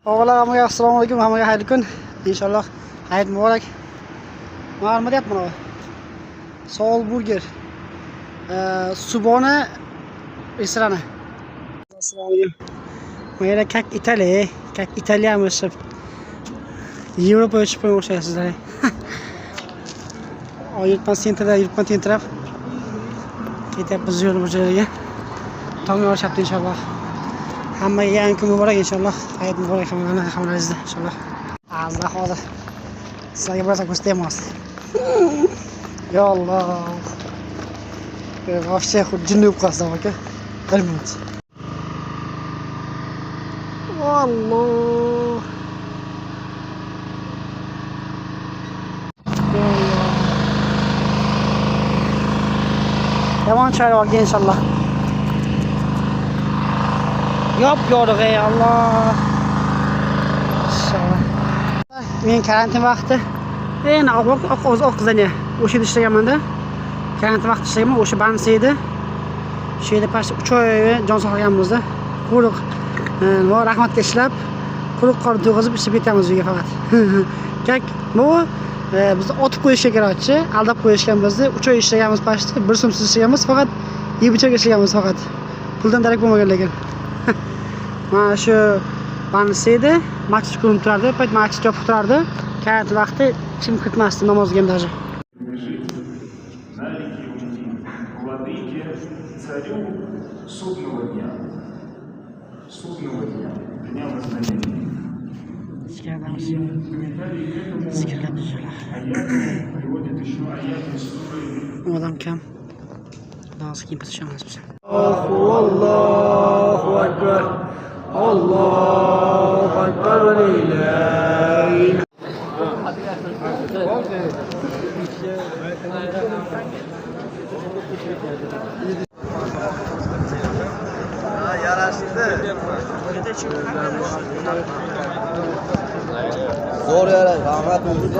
Avvalo hammaga assalomu alaykum, hammaga xayrli kun. Inshaalloh hayit muborak. Mana nima deyapman mana. Soul Burger. Subona restorani. Assalomu alaykum. Mana как Italiya, как italyan o'shib. Yevropa o'shib o'xshayapsizlar. Yurtman sentrda, yurtman tentirab. Ketyapmiz yo'l bo'yicha. Tongga olishyapti inshaalloh. Hammaga yangi kun muborak inshaalloh. Hayit muborak hammalaringizga inshaalloh. Azra hozir. Sizlarga biroz ko'rsatamiz. Ya Allah. Вообще хоть jinni bo'lib qolsam aka. 1 minut. Alloh. Yomon chiroyli olgan inshaalloh. Yop yorug' ey Alloh. Inshaalloh. Men karantin vaqti endi o'qizani o'sha yerda ishlaganman-da. Karantin vaqti ishlaganman, o'sha bansa edi. Shu yerda past 3 oy jon saqlaganmiz-da. Quruq rahmatga ishlab, quruq qor to'g'izib ishib ketamiz uyga faqat. Kak bu bizni otib qo'yishga kerakchi, aldab qo'yishgan bizni. 3 oy ishlaganmiz pastda, 1 so'msiz ishlaganmiz faqat, yeb-ichib ishlaganmiz faqat. Puldan darak bo'lmagan lekin. Mana shu bansa edi, masjid ko'rinib turardi, payt masjid yopiq turardi. Karantin vaqti kim kirmasdi namozga ham даже. Владыке, царю судного дня, дня вознамерения. Приводит еще аяты суры. Adam kam. Xudosi kim patishamiz biz. Allahu akbar. Allahu akbar va la ilaha Zor yara, rahmat olsun.